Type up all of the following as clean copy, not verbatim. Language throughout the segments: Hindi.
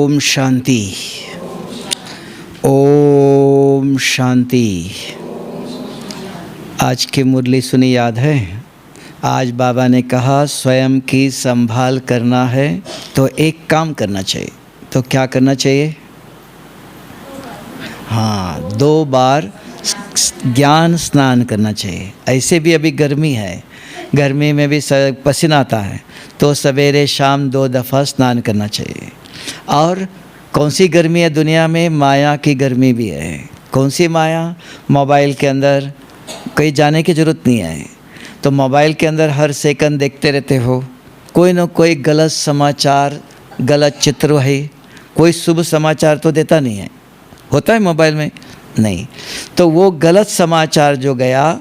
ओम शांति। ओम शांति। आज की मुरली सुनी याद है? आज बाबा ने कहा स्वयं की संभाल करना है तो एक काम करना चाहिए। तो क्या करना चाहिए? हाँ, 2 बार ज्ञान स्नान करना चाहिए। ऐसे भी अभी गर्मी है, गर्मी में भी पसीना आता है, तो सवेरे शाम 2 दफ़ा स्नान करना चाहिए। और कौन सी गर्मी है दुनिया में? माया की गर्मी भी है। कौन सी माया? मोबाइल के अंदर कहीं जाने की ज़रूरत नहीं है, तो मोबाइल के अंदर हर सेकंड देखते रहते हो, कोई ना कोई गलत समाचार, गलत चित्र है, कोई शुभ समाचार तो देता नहीं है। होता है मोबाइल में? नहीं। तो वो गलत समाचार जो गया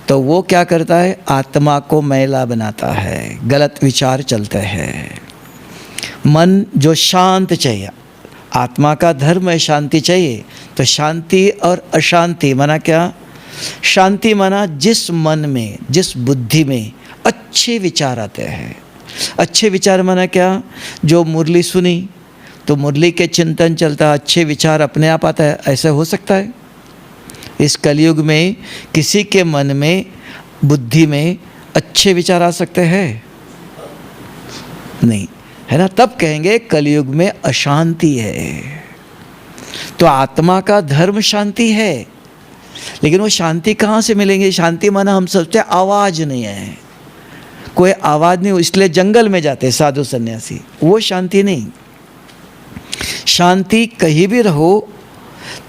तो वो क्या करता है? आत्मा को मैला बनाता है, गलत विचार चलते हैं। मन जो शांत चाहिए, आत्मा का धर्म है शांति चाहिए, तो शांति और अशांति माना क्या? शांति माना जिस मन में, जिस बुद्धि में अच्छे विचार आते हैं। अच्छे विचार माना क्या? जो मुरली सुनी तो मुरली के चिंतन चलता, अच्छे विचार अपने आप आता है। ऐसा हो सकता है? इस कलयुग में किसी के मन में, बुद्धि में अच्छे विचार आ सकते हैं? नहीं, है ना? तब कहेंगे कलयुग में अशांति है। तो आत्मा का धर्म शांति है, लेकिन वो शांति कहाँ से मिलेंगे? शांति माना हम सोचते हैं आवाज़ नहीं है, कोई आवाज़ नहीं, इसलिए जंगल में जाते साधु सन्यासी। वो शांति नहीं। शांति कहीं भी रहो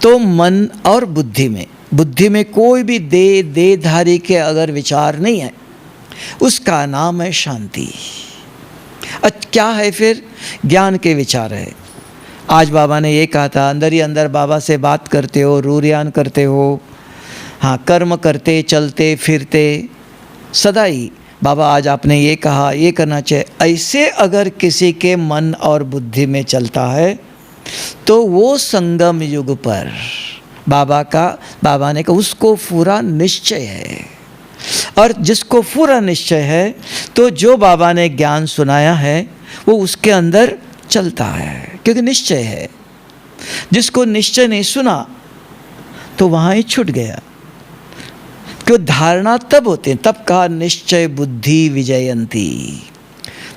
तो मन और बुद्धि में, बुद्धि में कोई भी देहधारी के अगर विचार नहीं है, उसका नाम है शांति। क्या है फिर? ज्ञान के विचार है। आज बाबा ने ये कहा था, अंदर ही अंदर बाबा से बात करते हो, रूरियान करते हो, हाँ, कर्म करते चलते फिरते सदा ही बाबा आज आपने ये कहा, ये करना चाहिए। ऐसे अगर किसी के मन और बुद्धि में चलता है तो वो संगम युग पर बाबा ने कहा उसको पूरा निश्चय है। और जिसको पूरा निश्चय है तो जो बाबा ने ज्ञान सुनाया है वो उसके अंदर चलता है, क्योंकि निश्चय है। जिसको निश्चय नहीं सुना तो वहाँ ही छूट गया। क्यों? धारणा तब होती है, तब कहा निश्चय बुद्धि विजयंती।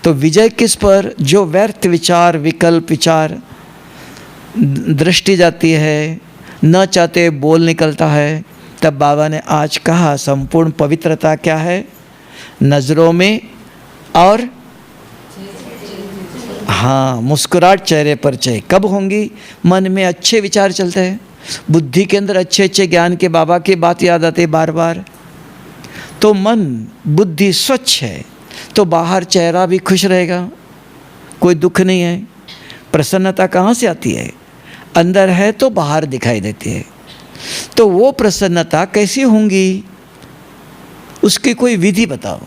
तो विजय किस पर? जो व्यर्थ विचार, विकल्प विचार, दृष्टि जाती है, न चाहते बोल निकलता है। तब बाबा ने आज कहा संपूर्ण पवित्रता क्या है? नज़रों में और हाँ, मुस्कुराहट चेहरे पर चाहिए। कब होंगी? मन में अच्छे विचार चलते हैं, बुद्धि के अंदर अच्छे अच्छे ज्ञान के बाबा की बात याद आती है बार बार, तो मन बुद्धि स्वच्छ है तो बाहर चेहरा भी खुश रहेगा, कोई दुख नहीं है। प्रसन्नता कहाँ से आती है? अंदर है तो बाहर दिखाई देती है। तो वो प्रसन्नता कैसी होंगी? उसकी कोई विधि बताओ।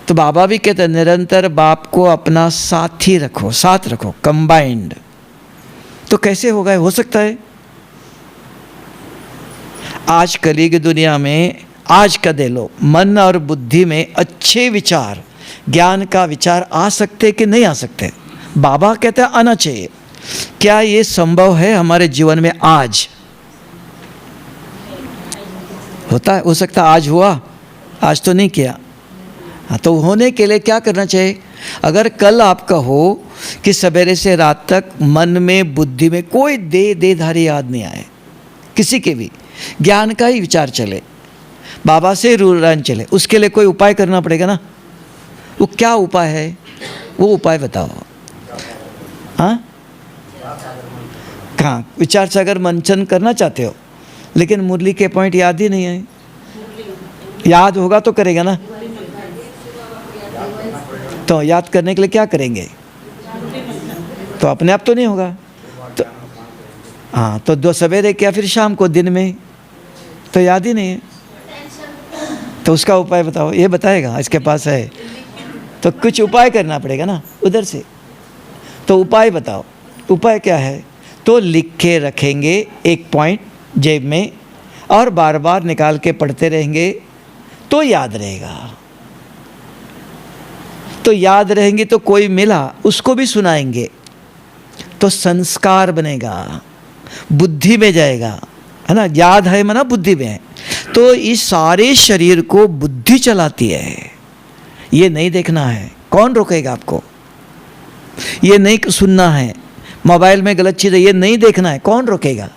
तो बाबा भी कहते हैं निरंतर बाप को अपना साथी रखो, साथ रखो, कंबाइंड। तो कैसे होगा? हो सकता है आज कली की दुनिया में, आज का दे लो, मन और बुद्धि में अच्छे विचार, ज्ञान का विचार आ सकते कि नहीं आ सकते? बाबा कहते हैं आना चाहिए। क्या ये संभव है हमारे जीवन में? आज होता है? हो सकता आज हुआ, आज तो नहीं किया। हाँ, तो होने के लिए क्या करना चाहिए? अगर कल आपका हो कि सवेरे से रात तक मन में, बुद्धि में कोई देहधारी याद नहीं आए, किसी के भी ज्ञान का ही विचार चले, बाबा से रूरान चले, उसके लिए कोई उपाय करना पड़ेगा ना। वो क्या उपाय है? वो उपाय बताओ। हाँ, कहाँ? विचार सागर मंचन करना चाहते हो, लेकिन मुरली के पॉइंट याद ही नहीं है। याद होगा तो करेगा ना। तो याद करने के लिए क्या करेंगे? तो अपने आप तो नहीं होगा। तो हाँ, तो 2 सवेरे क्या फिर शाम को, दिन में तो याद ही नहीं है। तो उसका उपाय बताओ। ये बताएगा, इसके पास है तो कुछ उपाय करना पड़ेगा ना उधर से। तो उपाय बताओ। उपाय क्या है? तो लिख के रखेंगे एक पॉइंट जेब में और बार बार निकाल के पढ़ते रहेंगे तो याद रहेगा। तो याद रहेंगे तो कोई मिला उसको भी सुनाएंगे। तो संस्कार बनेगा, बुद्धि में जाएगा, है ना। याद है मना बुद्धि में है। तो इस सारे शरीर को बुद्धि चलाती है। ये नहीं देखना है, कौन रोकेगा आपको? ये नहीं सुनना है, मोबाइल में गलत चीज़ है, ये नहीं देखना है, कौन रोकेगा?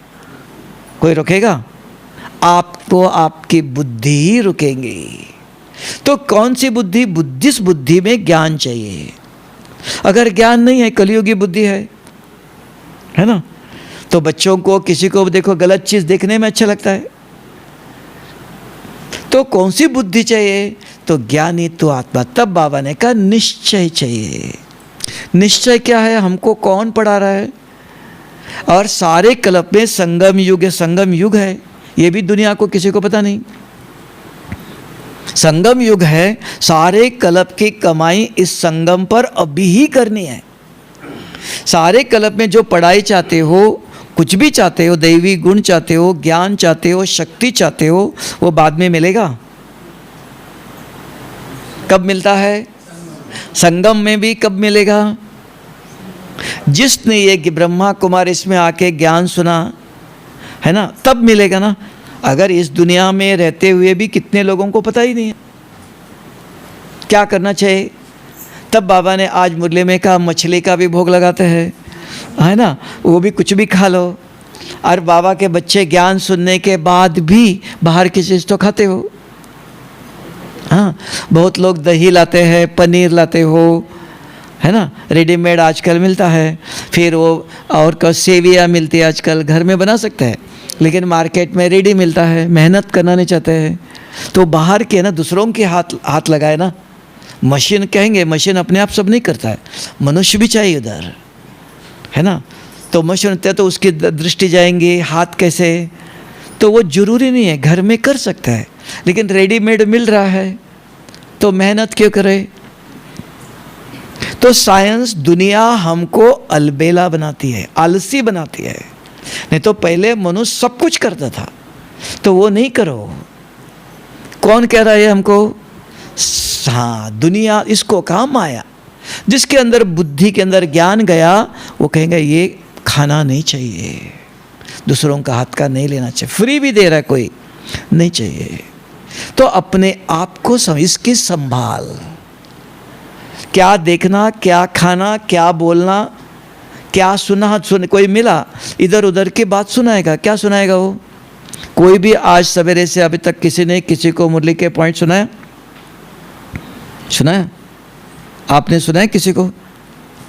कोई रोकेगा? आपको आपकी बुद्धि ही रुकेंगी। तो कौन सी बुद्धि? बुद्धिस्ट बुद्धि में ज्ञान चाहिए। अगर ज्ञान नहीं है, कलियुगी बुद्धि है ना। तो बच्चों को, किसी को देखो गलत चीज़ देखने में अच्छा लगता है, तो कौन सी बुद्धि चाहिए? तो ज्ञानी तो आत्मा। तब बाबा ने कहा निश्चय चाहिए। निश्चय क्या है? हमको कौन पढ़ा रहा है? और सारे कल्प में संगम युग है, ये भी दुनिया को किसी को पता नहीं। संगम युग है, सारे कल्प की कमाई इस संगम पर अभी ही करनी है। सारे कल्प में जो पढ़ाई चाहते हो, कुछ भी चाहते हो, दैवी गुण चाहते हो, ज्ञान चाहते हो, शक्ति चाहते हो, वो बाद में मिलेगा। कब मिलता है? संगम में भी कब मिलेगा? जिसने ये ब्रह्मा कुमार इसमें आके ज्ञान सुना है ना, तब मिलेगा ना। अगर इस दुनिया में रहते हुए भी कितने लोगों को पता ही नहीं है क्या करना चाहिए। तब बाबा ने आज मुरली में कहा मछली का भी भोग लगाते हैं, है ना, वो भी कुछ भी खा लो। और बाबा के बच्चे ज्ञान सुनने के बाद भी बाहर की चीज़ तो खाते हो। हाँ, बहुत लोग दही लाते हैं, पनीर लाते हो, है ना, रेडीमेड आजकल मिलता है। फिर वो और सेवियाँ मिलती है, आजकल घर में बना सकते हैं, लेकिन मार्केट में रेडी मिलता है, मेहनत करना नहीं चाहते हैं। तो बाहर के ना दूसरों के हाथ लगाए ना। मशीन कहेंगे, मशीन अपने आप सब नहीं करता है, मनुष्य भी चाहिए उधर, है ना। तो मशीन होता है तो उसकी दृष्टि जाएंगी, हाथ कैसे, तो वो जरूरी नहीं है, घर में कर सकता है, लेकिन रेडीमेड मिल रहा है तो मेहनत क्यों करे। तो साइंस दुनिया हमको अलबेला बनाती है, आलसी बनाती है। नहीं तो पहले मनुष्य सब कुछ करता था, तो वो नहीं करो। कौन कह रहा है हमको? हाँ, दुनिया, इसको कहा माया। जिसके अंदर बुद्धि के अंदर ज्ञान गया, वो कहेंगे ये खाना नहीं चाहिए, दूसरों का हाथ का नहीं लेना चाहिए, फ्री भी दे रहा है कोई, नहीं चाहिए। तो अपने आप को इसकी संभाल, क्या देखना, क्या खाना, क्या बोलना, क्या सुन कोई मिला इधर उधर की बात सुनाएगा, क्या सुनाएगा वो? कोई भी आज सवेरे से अभी तक किसी ने किसी को मुरली के पॉइंट सुनाया? आपने सुनाया किसी को?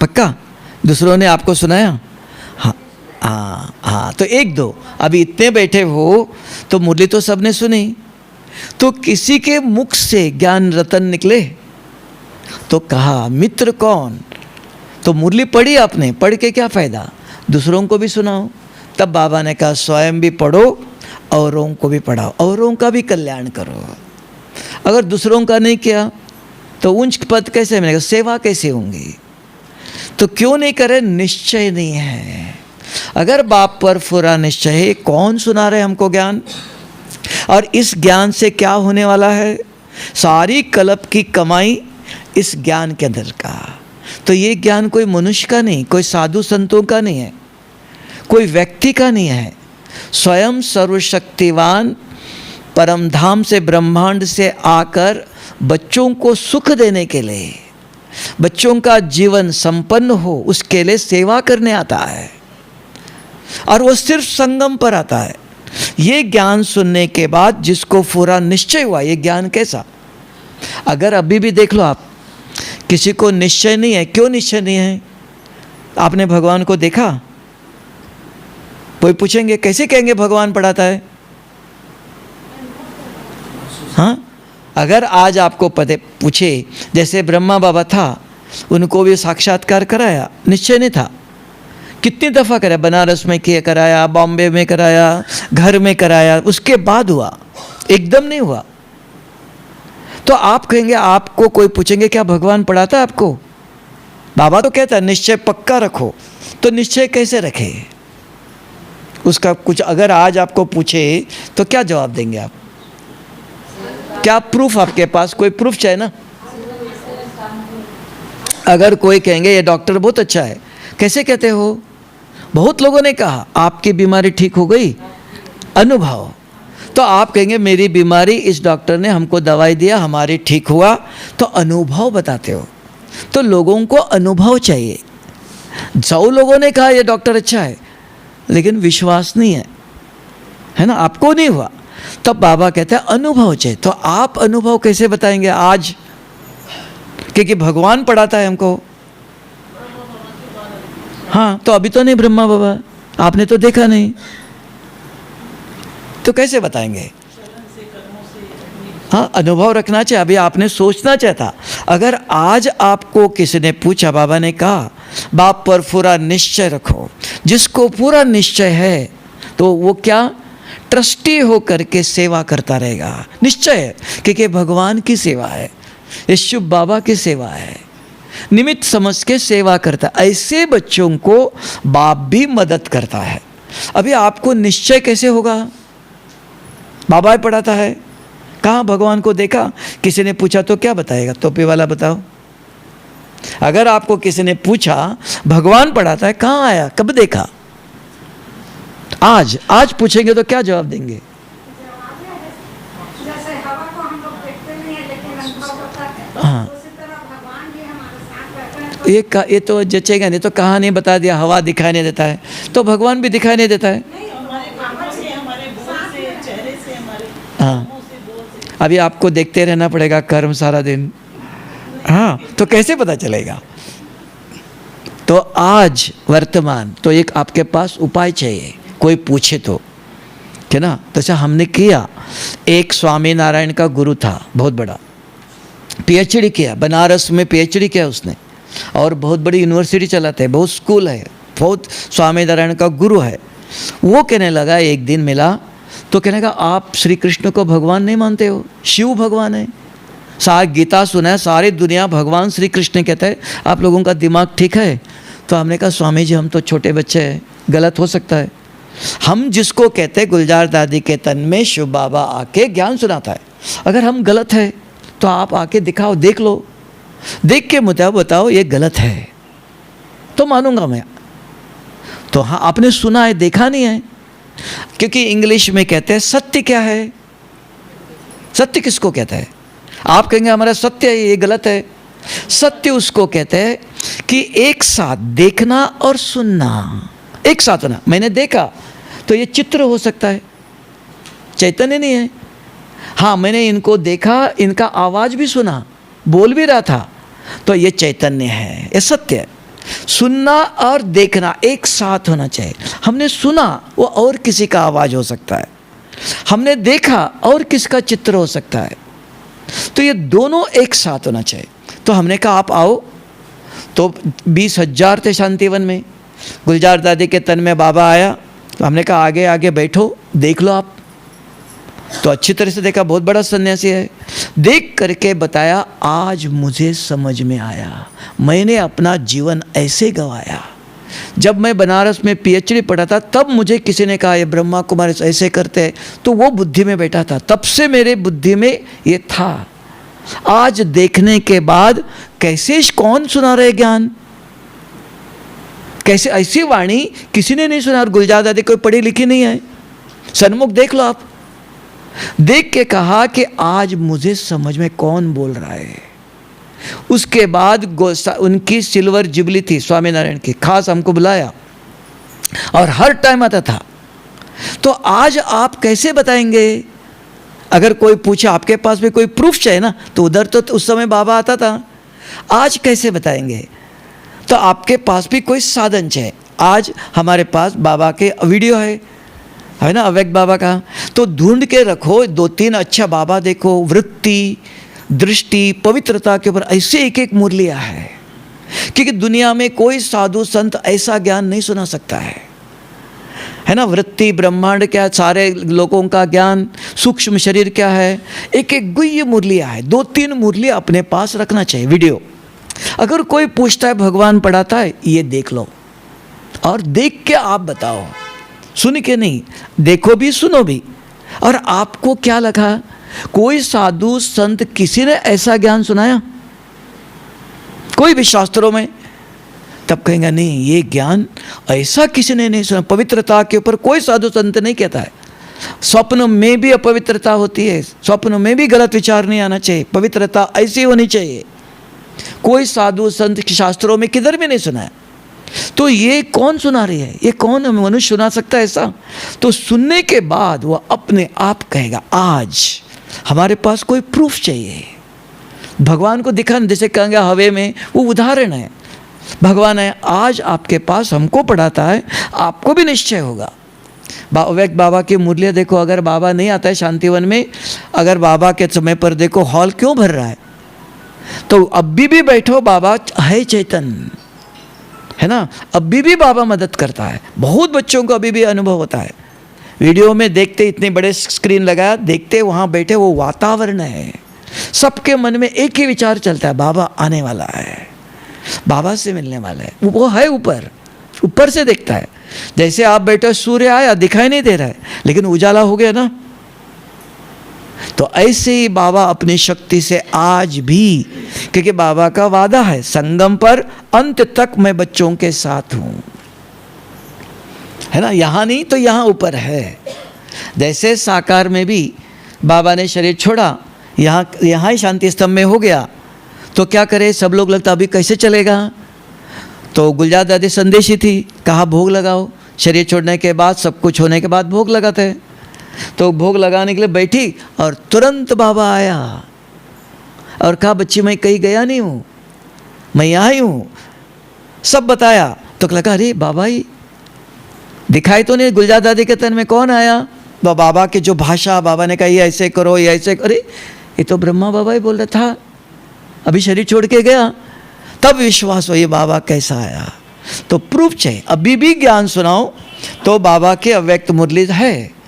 पक्का? दूसरों ने आपको सुनाया? हाँ, तो एक दो, अभी इतने बैठे हो तो मुरली तो सबने सुनी। तो किसी के मुख से ज्ञान रतन निकले तो कहा मित्र कौन? तो मुरली पढ़ी आपने, पढ़ के क्या फ़ायदा? दूसरों को भी सुनाओ। तब बाबा ने कहा स्वयं भी पढ़ो, औरों को भी पढ़ाओ, औरों का भी कल्याण करो। अगर दूसरों का नहीं किया तो उच्च पद कैसे मिलेगा, सेवा कैसे होंगी? तो क्यों नहीं करे? निश्चय नहीं है। अगर बाप पर पूरा निश्चय है, कौन सुना रहे हमको ज्ञान? और इस ज्ञान से क्या होने वाला है? सारी कल्प की कमाई इस ज्ञान के अंदर का। तो ये ज्ञान कोई मनुष्य का नहीं, कोई साधु संतों का नहीं है, कोई व्यक्ति का नहीं है। स्वयं सर्वशक्तिवान परम धाम से, ब्रह्मांड से आकर बच्चों को सुख देने के लिए, बच्चों का जीवन संपन्न हो, उसके लिए सेवा करने आता है। और वो सिर्फ संगम पर आता है। ये ज्ञान सुनने के बाद जिसको पूरा निश्चय हुआ, ये ज्ञान कैसा? अगर अभी भी देख लो आप, किसी को निश्चय नहीं है। क्यों निश्चय नहीं है? आपने भगवान को देखा? कोई पूछेंगे कैसे कहेंगे भगवान पढ़ाता है? हाँ, अगर आज आपको पते पूछे, जैसे ब्रह्मा बाबा था, उनको भी साक्षात्कार कराया, निश्चय नहीं था। कितनी दफ़ा कराया, बनारस में किया कराया, बॉम्बे में कराया, घर में कराया, उसके बाद हुआ, एकदम नहीं हुआ। तो आप कहेंगे, आपको कोई पूछेंगे क्या भगवान पढ़ाता है आपको? बाबा तो कहता है निश्चय पक्का रखो। तो निश्चय कैसे रखे? उसका कुछ अगर आज आपको पूछे तो क्या जवाब देंगे आप? क्या प्रूफ आपके पास? कोई प्रूफ चाहिए ना। अगर कोई कहेंगे ये डॉक्टर बहुत अच्छा है, कैसे कहते हो? बहुत लोगों ने कहा आपकी बीमारी ठीक हो गई, अनुभव। तो आप कहेंगे मेरी बीमारी इस डॉक्टर ने हमको दवाई दिया, हमारी ठीक हुआ, तो अनुभव बताते हो। तो लोगों को अनुभव चाहिए। 100 लोगों ने कहा ये डॉक्टर अच्छा है, लेकिन विश्वास नहीं है ना, आपको नहीं हुआ, तब बाबा कहते हैं अनुभव चाहिए। तो आप अनुभव कैसे बताएंगे आज, क्योंकि भगवान पढ़ाता है हमको। हाँ, तो अभी तो नहीं ब्रह्मा बाबा, आपने तो देखा नहीं, तो कैसे बताएंगे? हाँ, अनुभव रखना चाहिए। अभी आपने सोचना चाहिए था। अगर आज आपको किसी ने पूछा, बाबा ने कहा बाप पर पूरा निश्चय रखो, जिसको पूरा निश्चय है तो वो क्या, ट्रस्टी होकर के सेवा करता रहेगा। निश्चय है क्योंकि भगवान की सेवा है, ये शिव बाबा की सेवा है, निमित्त समझ के सेवा करता। ऐसे बच्चों को बाप भी मदद करता है। अभी आपको निश्चय कैसे होगा? बाबा पढ़ाता है, कहाँ भगवान को देखा? किसी ने पूछा तो क्या बताएगा? टोपी वाला बताओ। अगर आपको किसी ने पूछा भगवान पढ़ाता है, कहाँ आया, कब देखा? आज पूछेंगे तो क्या जवाब देंगे? जैसे हवा को हम लोग देखते नहीं है लेकिन अनुभव होता है, हाँ, उसी तरह भगवान भी हमारे साथ रहते हैं। ये तो जचेगा नहीं। तो कहाँ नहीं बता दिया, हवा दिखाई नहीं देता है, तो भगवान भी दिखाई नहीं देता है। हाँ, अभी आपको देखते रहना पड़ेगा कर्म सारा दिन। हाँ, तो कैसे पता चलेगा? तो आज वर्तमान तो एक आपके पास उपाय चाहिए, कोई पूछे तो, है ना। तो हमने किया। एक स्वामी नारायण का गुरु था, बहुत बड़ा, पीएचडी किया, बनारस में पीएचडी किया उसने, और बहुत बड़ी यूनिवर्सिटी चलाते हैं, बहुत स्कूल है, बहुत स्वामी नारायण का गुरु है। वो कहने लगा, एक दिन मिला तो कहने लगा आप श्री कृष्ण को भगवान नहीं मानते हो, शिव भगवान है, सारी गीता सुना है, सारी दुनिया भगवान श्री कृष्ण कहता है, आप लोगों का दिमाग ठीक है? तो हमने कहा स्वामी जी हम तो छोटे बच्चे हैं, गलत हो सकता है। हम जिसको कहते हैं गुलजार दादी के तन में शिव बाबा आके ज्ञान सुनाता है, अगर हम गलत है तो आप आके दिखाओ, देख लो, देख के मुझे बताओ ये गलत है तो मानूंगा मैं। तो हाँ, आपने सुना है, देखा नहीं है। क्योंकि इंग्लिश में कहते हैं सत्य क्या है, सत्य किसको कहते हैं? आप कहेंगे हमारा सत्य है, ये गलत है। सत्य उसको कहते हैं कि एक साथ देखना और सुनना, एक साथ होना। मैंने देखा तो ये चित्र हो सकता है, चैतन्य नहीं है। हाँ, मैंने इनको देखा, इनका आवाज़ भी सुना, बोल भी रहा था, तो ये चैतन्य है, ये सत्य है। सुनना और देखना एक साथ होना चाहिए। हमने सुना, वो और किसी का आवाज़ हो सकता है, हमने देखा और किसका चित्र हो सकता है, तो ये दोनों एक साथ होना चाहिए। तो हमने कहा आप आओ, तो 20,000 थे शांतिवन में। गुलजार दादी के तन में बाबा आया, तो हमने कहा आगे आगे बैठो, देख लो आप। तो अच्छी तरह से देखा, बहुत बड़ा सन्यासी है। देख करके बताया, आज मुझे समझ में आया, मैंने अपना जीवन ऐसे गंवाया। जब मैं बनारस में पीएचडी पढ़ा था, तब मुझे किसी ने कहा ये ब्रह्मा कुमारी ऐसे करते हैं, तो वो बुद्धि में बैठा था, तब से मेरे बुद्धि में ये था। आज देखने के बाद कैसे, कौन सुना रहे ज्ञान, कैसे ऐसी वाणी किसी ने नहीं सुना। और गुलजार दादी कोई पढ़ी लिखी नहीं है, सन्मुख देख लो आप। देख के कहा कि आज मुझे समझ में कौन बोल रहा है। उसके बाद उनकी सिल्वर जुबली थी स्वामीनारायण की, खास हमको बुलाया और हर टाइम आता था। तो आज आप कैसे बताएंगे? अगर कोई पूछे, आपके पास भी कोई प्रूफ चाहिए ना, तो उधर तो उस समय बाबा आता था, आज कैसे बताएंगे? तो आपके पास भी कोई साधन चाहिए। आज हमारे पास बाबा के वीडियो है ना, अव्यक्त बाबा का, तो ढूंढ के रखो, 2-3 अच्छा बाबा देखो, वृत्ति, दृष्टि, पवित्रता के ऊपर ऐसे एक एक मुरलियाँ है। क्योंकि दुनिया में कोई साधु संत ऐसा ज्ञान नहीं सुना सकता है ना। वृत्ति, ब्रह्मांड क्या, सारे लोगों का ज्ञान, सूक्ष्म शरीर क्या है, एक एक गुह्य मुरलियाँ है। 2-3 मुरलियाँ अपने पास रखना चाहिए वीडियो। अगर कोई पूछता है भगवान पढ़ाता है, ये देख लो और देख के आप बताओ, सुन के नहीं, देखो भी सुनो भी। और आपको क्या लगा? कोई साधु संत किसी ने ऐसा ज्ञान सुनाया? कोई भी शास्त्रों में तब कहेंगे नहीं, ये ज्ञान ऐसा किसी ने नहीं सुना। पवित्रता के ऊपर कोई साधु संत नहीं कहता है। स्वप्न में भी अपवित्रता होती है, स्वप्न में भी गलत विचार नहीं आना चाहिए, पवित्रता ऐसी होनी चाहिए। कोई साधु संत शास्त्रों में किधर भी नहीं सुना है। तो ये कौन सुना रही है, ये कौन मनुष्य सुना सकता है ऐसा? तो सुनने के बाद वह अपने आप कहेगा आज हमारे पास कोई प्रूफ चाहिए। भगवान को दिखाना, जैसे कहेंगे हवे में, वो उदाहरण है। भगवान है आज आपके पास, हमको पढ़ाता है, आपको भी निश्चय होगा। व्यक्त बाबा की मुरलियाँ देखो, अगर बाबा नहीं आता है शांतिवन में, अगर बाबा के समय पर देखो हॉल क्यों भर रहा है, तो अभी भी बैठो, बाबा है चैतन्य, है ना। अभी भी बाबा मदद करता है। बहुत बच्चों को अभी भी अनुभव होता है। वीडियो में देखते, इतने बड़े स्क्रीन लगाया, देखते वहाँ बैठे, वो वातावरण है, सबके मन में एक ही विचार चलता है, बाबा आने वाला है, बाबा से मिलने वाला है। वो है ऊपर, ऊपर से देखता है। जैसे आप बैठे, सूर्य आया, दिखाई नहीं दे रहा है, लेकिन उजाला हो गया ना। तो ऐसे ही बाबा अपनी शक्ति से आज भी, क्योंकि बाबा का वादा है संगम पर अंत तक मैं बच्चों के साथ हूं, है ना। यहां नहीं तो यहां ऊपर है। जैसे साकार में भी बाबा ने शरीर छोड़ा, यहाँ ही शांति स्तंभ में हो गया, तो क्या करे, सब लोग लगता अभी कैसे चलेगा। तो गुलजार दादी संदेशी थी, कहा भोग लगाओ। शरीर छोड़ने के बाद, सब कुछ होने के बाद भोग लगाते हैं। तो भोग लगाने के लिए बैठी और तुरंत बाबा आया और कहा बच्ची मैं कहीं गया नहीं हूँ, मैं यहाँ ही हूँ, सब बताया। तो लगा अरे बाबा ही दिखाई तो नहीं, गुलजार दादी के तन में कौन आया। बाबा की जो भाषा, बाबा ने कहा ये ऐसे करो, ये ऐसे, अरे ये तो ब्रह्मा बाबा ही बोल रहा था, अभी शरीर छोड़ के गया। तब विश्वास हो ये बाबा कैसा आया। तो प्रूफ चाहिए। अभी भी ज्ञान सुनाओ तो बाबा के अव्यक्त मुरली है,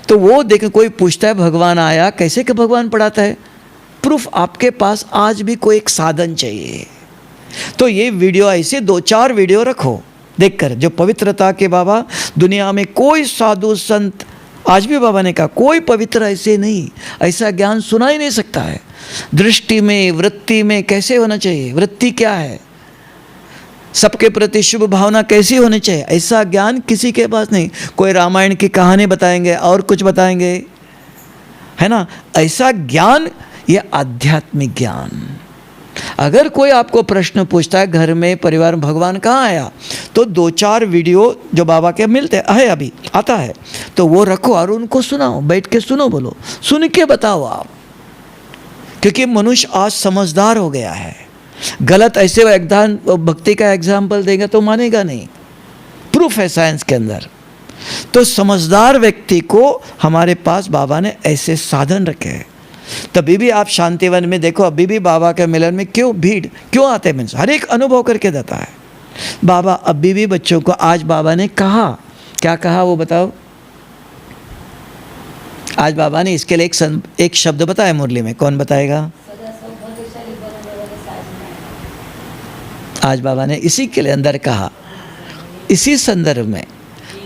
तो वो देखें। कोई पूछता है भगवान आया कैसे, कि भगवान पढ़ाता है, प्रूफ आपके पास आज भी कोई एक साधन चाहिए। तो ये वीडियो ऐसे 2-4 वीडियो रखो देखकर, जो पवित्रता के बाबा, दुनिया में कोई साधु संत, आज भी बाबा ने कहा कोई पवित्र ऐसे नहीं, ऐसा ज्ञान सुना ही नहीं सकता है। दृष्टि में, वृत्ति में कैसे होना चाहिए, वृत्ति क्या है, सबके प्रति शुभ भावना कैसी होनी चाहिए, ऐसा ज्ञान किसी के पास नहीं। कोई रामायण की कहानी बताएंगे और कुछ बताएंगे, है ना। ऐसा ज्ञान, ये आध्यात्मिक ज्ञान। अगर कोई आपको प्रश्न पूछता है घर में, परिवार में भगवान कहाँ आया, तो 2-4 वीडियो जो बाबा के मिलते हैं, अभी आता है, तो वो रखो और उनको सुनाओ, बैठ के सुनो, बोलो, सुन के बताओ आप। क्योंकि मनुष्य आज समझदार हो गया है। गलत ऐसे भक्ति का एग्जाम्पल देगा तो मानेगा नहीं, प्रूफ है साइंस के अंदर। तो समझदार व्यक्ति को हमारे पास बाबा ने ऐसे साधन रखे हैं। तभी भी आप शांतिवन में देखो, अभी भी बाबा के मिलन में क्यों भीड़ क्यों आते हैं, हर एक अनुभव करके देता है बाबा। अभी भी बच्चों को, आज बाबा ने कहा, क्या कहा वो बताओ। आज बाबा ने इसके लिए एक शब्द बताया मुरली में, कौन बताएगा। आज बाबा ने इसी के लिए अंदर कहा, इसी संदर्भ में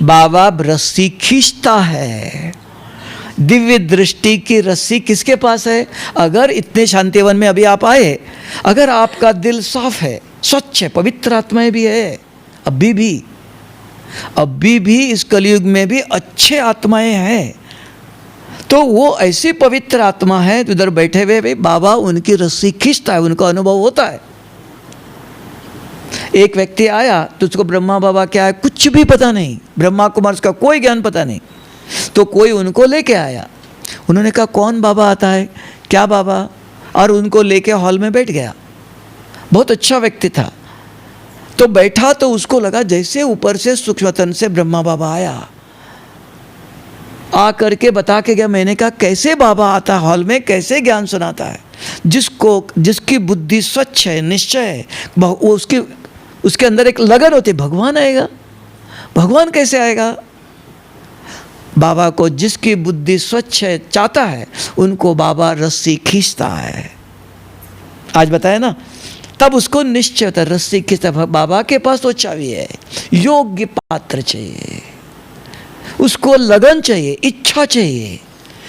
बाबा रस्सी खींचता है। दिव्य दृष्टि की रस्सी किसके पास है। अगर इतने शांतिवन में अभी आप आए, अगर आपका दिल साफ है, स्वच्छ है, पवित्र आत्माएं भी है, अभी भी इस कलयुग में भी अच्छे आत्माएं हैं, तो वो ऐसी पवित्र आत्मा है, तो उधर बैठे हुए भी बाबा उनकी रस्सी खींचता है, उनका अनुभव होता है। एक व्यक्ति आया तो उसको ब्रह्मा बाबा क्या है कुछ भी पता नहीं, ब्रह्मा कुमार का कोई ज्ञान पता नहीं, तो कोई उनको लेके आया। उन्होंने कहा कौन बाबा आता है, क्या बाबा, और उनको लेके हॉल में बैठ गया। बहुत अच्छा व्यक्ति था। तो बैठा तो उसको लगा जैसे ऊपर से सूक्ष्मतन से ब्रह्मा बाबा आया, आ करके बता के गया। मैंने कहा कैसे बाबा आता हॉल में, कैसे ज्ञान सुनाता है। जिसकी बुद्धि स्वच्छ है, निश्चय है, उसके अंदर एक लगन होती है, भगवान आएगा। भगवान कैसे आएगा। बाबा को जिसकी बुद्धि स्वच्छ है, चाहता है, उनको बाबा रस्सी खींचता है। आज बताया ना, तब उसको निश्चय होता है रस्सी खींचता। बाबा के पास तो चाबी है, योग्य पात्र चाहिए, उसको लगन चाहिए, इच्छा चाहिए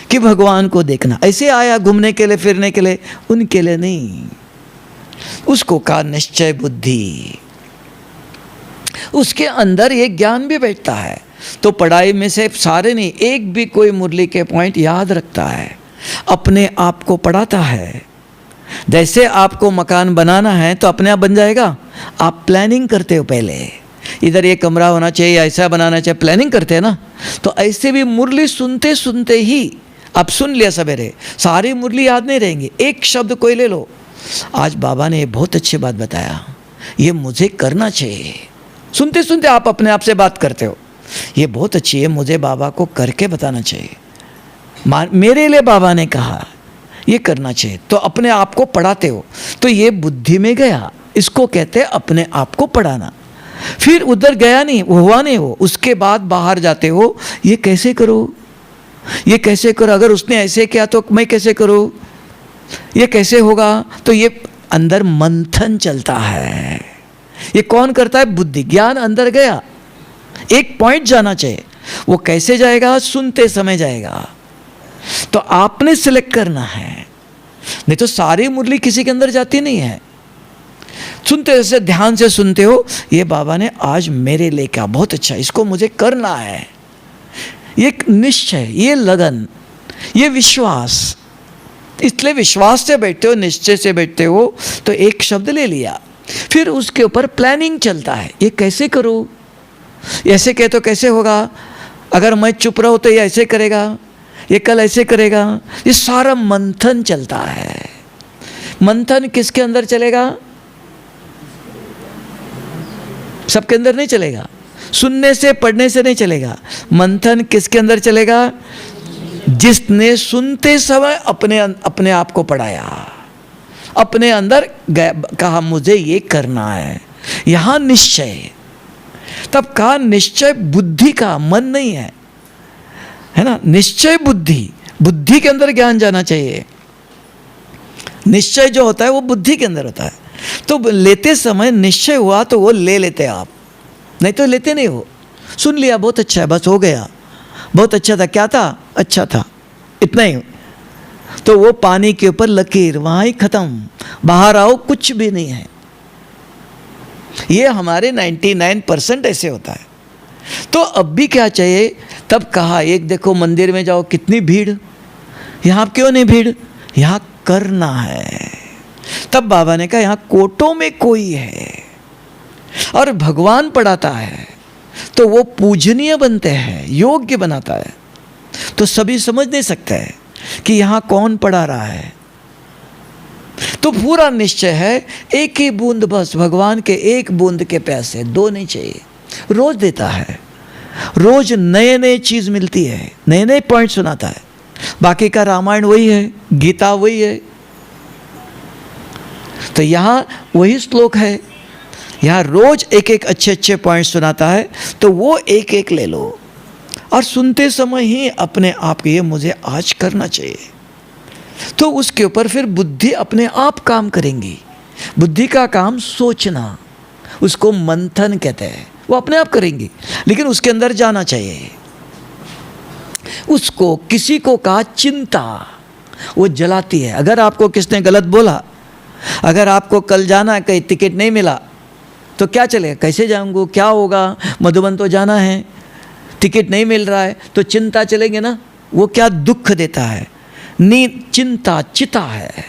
कि भगवान को देखना। ऐसे आया घूमने के लिए, फिरने के लिए, उनके लिए नहीं। उसको का निश्चय बुद्धि। उसके अंदर ये ज्ञान भी बैठता है। तो पढ़ाई में से सारे नहीं, एक भी कोई मुरली के पॉइंट याद रखता है, अपने आप को पढ़ाता है। जैसे आपको मकान बनाना है तो अपने आप बन जाएगा, आप प्लानिंग करते हो पहले, इधर ये कमरा होना चाहिए, ऐसा बनाना चाहिए, प्लानिंग करते हैं ना। तो ऐसे भी मुरली सुनते सुनते ही आप सुन लिया सवेरे, सारी मुरली याद नहीं रहेंगी, एक शब्द कोई ले लो, आज बाबा ने बहुत अच्छी बात बताया, ये मुझे करना चाहिए। सुनते सुनते आप अपने आप से बात करते हो, ये बहुत अच्छी है, मुझे बाबा को करके बताना चाहिए, मेरे लिए बाबा ने कहा ये करना चाहिए, तो अपने आप को पढ़ाते हो। तो ये बुद्धि में गया, इसको कहते हैं अपने आप को पढ़ाना। फिर उधर गया नहीं, हुआ नहीं वो, उसके बाद बाहर जाते हो, ये कैसे करो, ये कैसे करो, अगर उसने ऐसे किया तो मैं कैसे करूँ, ये कैसे होगा। तो ये अंदर मंथन चलता है। ये कौन करता है? बुद्धि। ज्ञान अंदर गया, एक पॉइंट जाना चाहिए, वो कैसे जाएगा? सुनते समय जाएगा। तो आपने सिलेक्ट करना है, नहीं तो सारी मुरली किसी के अंदर जाती नहीं है। सुनते जैसे ध्यान से सुनते हो, ये बाबा ने आज मेरे लिए क्या बहुत अच्छा, इसको मुझे करना है, ये निश्चय, ये लगन, ये विश्वास। इसलिए विश्वास से बैठते हो, निश्चय से बैठते हो, तो एक शब्द ले लिया, फिर उसके ऊपर प्लानिंग चलता है, ये कैसे करूँ, ऐसे कहे तो कैसे होगा, अगर मैं चुप रहूँ तो ये ऐसे करेगा, ये कल ऐसे करेगा, ये सारा मंथन चलता है। मंथन किसके अंदर चलेगा? सबके अंदर नहीं चलेगा, सुनने से पढ़ने से नहीं चलेगा। मंथन किसके अंदर चलेगा? जिसने सुनते समय अपने आप को पढ़ाया, अपने अंदर कहा मुझे ये करना है, यहाँ निश्चय। तब कहा निश्चय बुद्धि का, मन नहीं है ना, निश्चय बुद्धि, बुद्धि के अंदर ज्ञान जाना चाहिए। निश्चय जो होता है वो बुद्धि के अंदर होता है। तो लेते समय निश्चय हुआ तो वो ले लेते आप, नहीं तो लेते नहीं हो। सुन लिया, बहुत अच्छा है, बस हो गया, बहुत अच्छा था, क्या था, अच्छा था, इतना ही। तो वो पानी के ऊपर लकीर, वहाँ ही खत्म, बाहर आओ कुछ भी नहीं है। ये हमारे 99% ऐसे होता है। तो अब भी क्या चाहिए? तब कहा एक देखो मंदिर में जाओ कितनी भीड़, यहाँ क्यों नहीं भीड़, यहाँ करना है। तब बाबा ने कहा यहाँ कोटों में कोई है और भगवान पढ़ाता है, तो वो पूजनीय बनते हैं, योग्य बनाता है। तो सभी समझ नहीं सकते हैं कि यहाँ कौन पढ़ा रहा है। तो पूरा निश्चय है, एक ही बूंद बस, भगवान के एक बूंद के प्यासे, दो नहीं चाहिए। रोज देता है, रोज नए नए चीज मिलती है, नए नए पॉइंट सुनाता है। बाकी का रामायण वही है, गीता वही है, तो यहाँ वही श्लोक है, यहाँ रोज एक एक अच्छे अच्छे पॉइंट सुनाता है, तो वो एक एक ले लो और सुनते समय ही अपने आप ये मुझे आज करना चाहिए। तो उसके ऊपर फिर बुद्धि अपने आप काम करेंगी। बुद्धि का काम सोचना, उसको मंथन कहते हैं, वो अपने आप करेंगी, लेकिन उसके अंदर जाना चाहिए। उसको किसी को कहा चिंता, वो जलाती है। अगर आपको किसने गलत बोला, अगर आपको कल जाना है, कहीं टिकट नहीं मिला तो क्या चलेगा, कैसे जाऊंगा, क्या होगा, मधुबन तो जाना है, टिकट नहीं मिल रहा है, तो चिंता चलेंगे ना। वो क्या दुख देता है, नींद, चिंता, चिता है।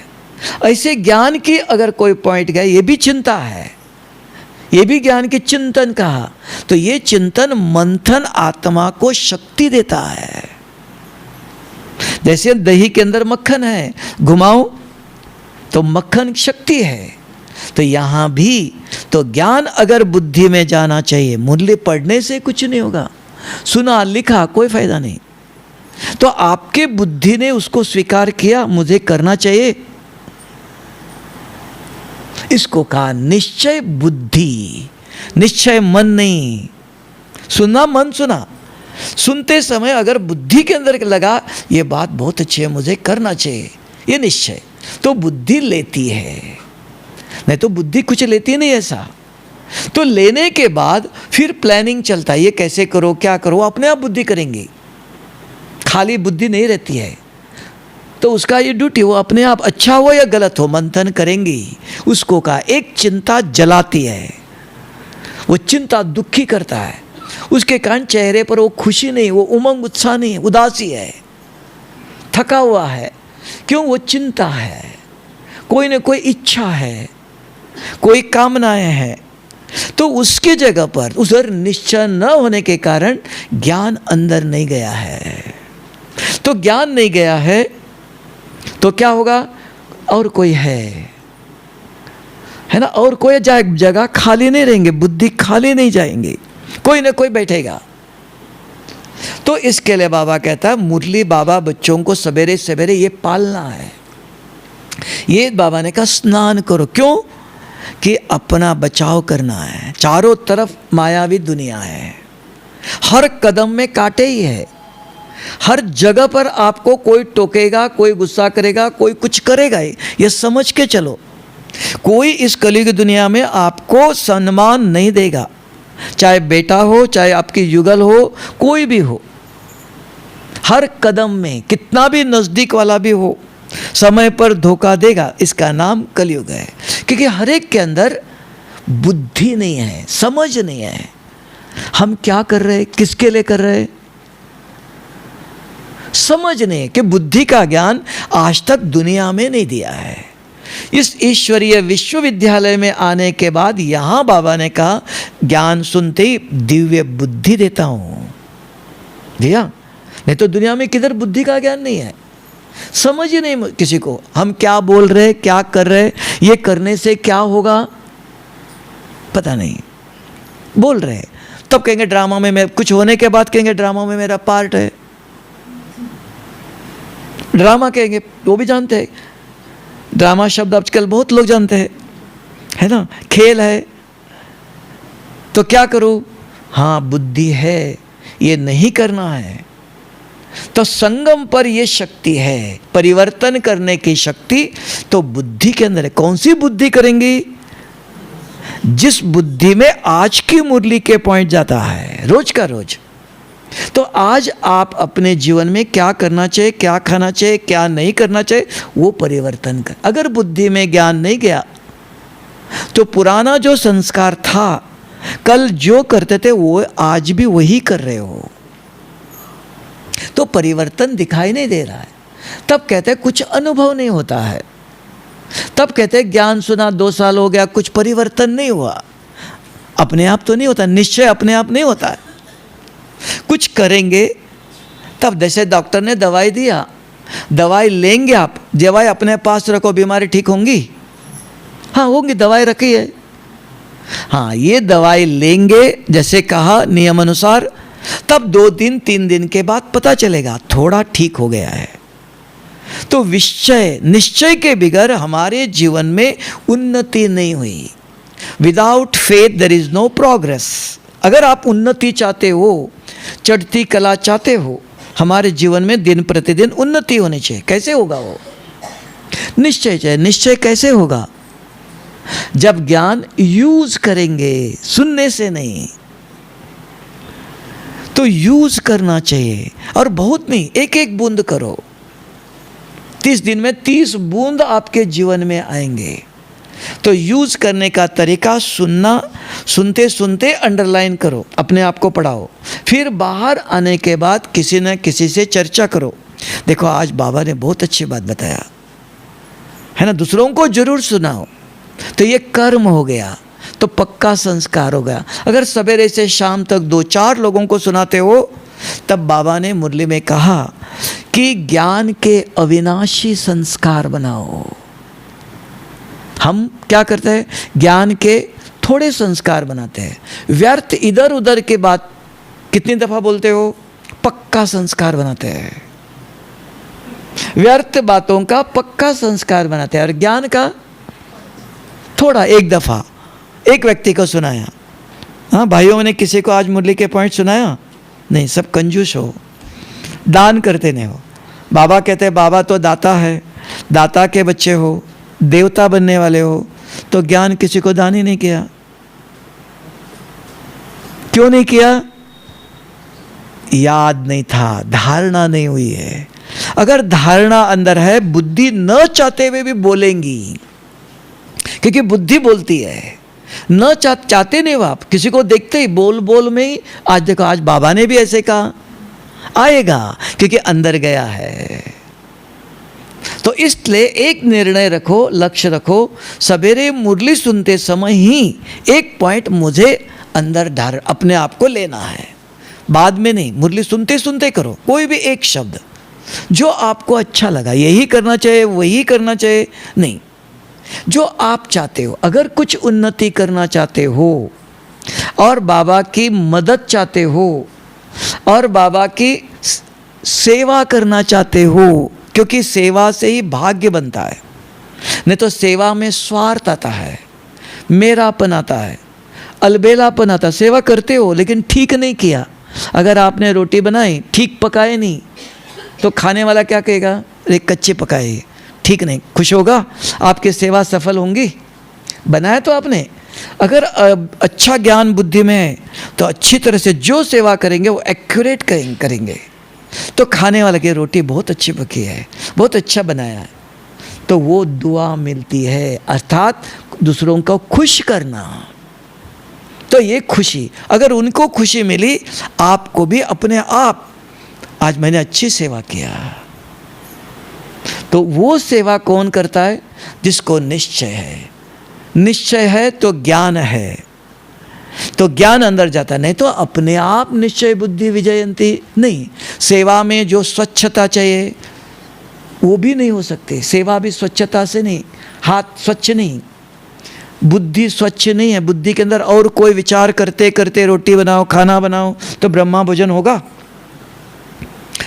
ऐसे ज्ञान की अगर कोई पॉइंट गया, ये भी चिंता है, ये भी ज्ञान के चिंतन कहा। तो ये चिंतन मंथन आत्मा को शक्ति देता है। जैसे दही के अंदर मक्खन है, घुमाओ तो मक्खन शक्ति है। तो यहाँ भी तो ज्ञान अगर बुद्धि में जाना चाहिए, मुरली पढ़ने से कुछ नहीं होगा, सुना लिखा कोई फायदा नहीं। तो आपके बुद्धि ने उसको स्वीकार किया, मुझे करना चाहिए, इसको कहा निश्चय बुद्धि। निश्चय मन नहीं, सुना मन सुना, सुनते समय अगर बुद्धि के अंदर लगा ये बात बहुत अच्छी है, मुझे करना चाहिए, ये निश्चय, तो बुद्धि लेती है। नहीं तो बुद्धि कुछ लेती नहीं ऐसा। तो लेने के बाद फिर प्लानिंग चलता है, ये कैसे करो, क्या करो, अपने आप बुद्धि करेंगी, खाली बुद्धि नहीं रहती है। तो उसका ये ड्यूटी, वो अपने आप अच्छा हो या गलत हो मंथन करेंगी। उसको कहा एक चिंता जलाती है वो चिंता दुखी करता है, उसके कारण चेहरे पर वो खुशी नहीं, वो उमंग उत्साह नहीं, उदासी है, थका हुआ है। क्यों? वो चिंता है, कोई न कोई इच्छा है, कोई कामनाएं हैं। तो उसकी जगह पर उधर निश्चय न होने के कारण ज्ञान अंदर नहीं गया है। तो ज्ञान नहीं गया है तो क्या होगा? और कोई है ना, और कोई जगह खाली नहीं रहेंगे, बुद्धि खाली नहीं जाएंगे, कोई ना कोई बैठेगा। तो इसके लिए बाबा कहता है, मुरली बाबा बच्चों को सवेरे सवेरे ये पालना है। ये बाबा ने कहा स्नान करो। क्यों? कि अपना बचाव करना है। चारों तरफ मायावी दुनिया है, हर कदम में कांटे ही है, हर जगह पर आपको कोई टोकेगा, कोई गुस्सा करेगा, कोई कुछ करेगा ही, ये समझ के चलो। कोई इस कलयुग दुनिया में आपको सम्मान नहीं देगा, चाहे बेटा हो, चाहे आपकी युगल हो, कोई भी हो। हर कदम में कितना भी नज़दीक वाला भी हो, समय पर धोखा देगा। इसका नाम कलयुग है, क्योंकि हर एक के अंदर बुद्धि नहीं है, समझ नहीं है। हम क्या कर रहे, किसके लिए कर रहे, समझ नहीं, कि बुद्धि का ज्ञान आज तक दुनिया में नहीं दिया है। इस ईश्वरीय विश्वविद्यालय में आने के बाद यहाँ बाबा ने कहा, ज्ञान सुनते ही दिव्य बुद्धि देता हूँ। दिया नहीं तो दुनिया में किधर बुद्धि का ज्ञान नहीं है, समझ ही नहीं किसी को। हम क्या बोल रहे, क्या कर रहे, ये करने से क्या होगा पता नहीं, बोल रहे। तब कहेंगे ड्रामा में मैं, कुछ होने के बाद कहेंगे ड्रामा में मेरा पार्ट है। ड्रामा कहेंगे, वो भी जानते हैं, ड्रामा शब्द आजकल बहुत लोग जानते हैं, है ना, खेल है। तो क्या करूं? हाँ, बुद्धि है, ये नहीं करना है। तो संगम पर ये शक्ति है, परिवर्तन करने की शक्ति तो बुद्धि के अंदर है। कौन सी बुद्धि करेंगी? जिस बुद्धि में आज की मुरली के पॉइंट जाता है, रोज का रोज। तो आज आप अपने जीवन में क्या करना चाहिए, क्या खाना चाहिए, क्या नहीं करना चाहिए, वो परिवर्तन कर। अगर बुद्धि में ज्ञान नहीं गया तो पुराना जो संस्कार था, कल जो करते थे वो आज भी वही कर रहे हो, तो परिवर्तन दिखाई नहीं दे रहा है। तब कहते हैं कुछ अनुभव नहीं होता है। तब कहते हैं ज्ञान सुना 2 साल हो गया, कुछ परिवर्तन नहीं हुआ। अपने आप तो नहीं होता, निश्चय अपने आप नहीं होता है, कुछ करेंगे तब। जैसे डॉक्टर ने दवाई दिया, दवाई लेंगे आप, दवाई अपने पास रखो, बीमारी ठीक होंगी? हाँ होंगी, दवाई रखी है। हाँ, ये दवाई लेंगे जैसे कहा नियम अनुसार, तब 2 दिन 3 दिन के बाद पता चलेगा थोड़ा ठीक हो गया है। तो निश्चय के बगैर हमारे जीवन में उन्नति नहीं हुई। Without faith there is no progress. अगर आप उन्नति चाहते हो, चढ़ती कला चाहते हो, हमारे जीवन में दिन प्रतिदिन उन्नति होनी चाहिए। कैसे होगा वो? निश्चय चाहिए। निश्चय कैसे होगा? जब ज्ञान यूज करेंगे, सुनने से नहीं। तो यूज करना चाहिए, और बहुत नहीं, एक एक बूंद करो। 30 दिन में 30 बूंद आपके जीवन में आएंगे। तो यूज करने का तरीका सुनना, सुनते सुनते अंडरलाइन करो, अपने आप को पढ़ाओ, फिर बाहर आने के बाद किसी न किसी से चर्चा करो। देखो आज बाबा ने बहुत अच्छी बात बताया है ना, दूसरों को जरूर सुनाओ। तो ये कर्म हो गया, तो पक्का संस्कार हो गया। अगर सवेरे से शाम तक 2-4 लोगों को सुनाते हो, तब बाबा ने मुरली में कहा कि ज्ञान के अविनाशी संस्कार बनाओ। हम क्या करते हैं? ज्ञान के थोड़े संस्कार बनाते हैं। व्यर्थ इधर उधर के बात कितनी दफा बोलते हो? पक्का संस्कार बनाते हैं। व्यर्थ बातों का पक्का संस्कार बनाते हैं, और ज्ञान का थोड़ा, एक दफा एक व्यक्ति को सुनाया। हाँ, भाइयों ने किसी को आज मुरली के पॉइंट सुनाया नहीं, सब कंजूस हो, दान करते नहीं हो। बाबा कहते हैं बाबा तो दाता है, दाता के बच्चे हो, देवता बनने वाले हो, तो ज्ञान किसी को दान ही नहीं किया। क्यों नहीं किया? याद नहीं था, धारणा नहीं हुई है। अगर धारणा अंदर है, बुद्धि न चाहते हुए भी बोलेंगी, क्योंकि बुद्धि बोलती है। न चाहते नहीं हो आप, किसी को देखते ही बोल बोल में ही आज देखो आज बाबा ने भी ऐसे कहा, आएगा क्योंकि अंदर गया है। तो इसलिए एक निर्णय रखो, लक्ष्य रखो, सवेरे मुरली सुनते समय ही एक पॉइंट मुझे अंदर डाल अपने आप को लेना है, बाद में नहीं। मुरली सुनते सुनते करो, कोई भी एक शब्द जो आपको अच्छा लगा, यही करना चाहिए वही करना चाहिए नहीं, जो आप चाहते हो। अगर कुछ उन्नति करना चाहते हो और बाबा की मदद चाहते हो और बाबा की सेवा करना चाहते हो, क्योंकि सेवा से ही भाग्य बनता है, नहीं तो सेवा में स्वार्थ आता है, मेरापन आता है, अलबेलापन आता है। सेवा करते हो लेकिन ठीक नहीं किया, अगर आपने रोटी बनाई ठीक पकाए नहीं तो खाने वाला क्या कहेगा, अरे कच्चे पकाए, ठीक नहीं, खुश होगा? आपकी सेवा सफल होंगी? बनाया तो आपने। अगर अच्छा ज्ञान बुद्धि में है तो अच्छी तरह से जो सेवा करेंगे वो एक्यूरेट करेंगे, तो खाने वाले की रोटी बहुत अच्छी पकी है, बहुत अच्छा बनाया है, तो वो दुआ मिलती है, अर्थात दूसरों को खुश करना। तो ये खुशी, अगर उनको खुशी मिली, आपको भी अपने आप आज मैंने अच्छी सेवा किया। तो वो सेवा कौन करता है? जिसको निश्चय है। निश्चय है तो ज्ञान है, तो ज्ञान अंदर जाता, नहीं तो अपने आप निश्चय बुद्धि विजयंती नहीं। सेवा में जो स्वच्छता चाहिए वो भी नहीं हो सकती, सेवा भी स्वच्छता से नहीं, हाथ स्वच्छ नहीं, बुद्धि स्वच्छ नहीं है। बुद्धि के अंदर और कोई विचार करते करते रोटी बनाओ, खाना बनाओ, तो ब्रह्मा भोजन होगा?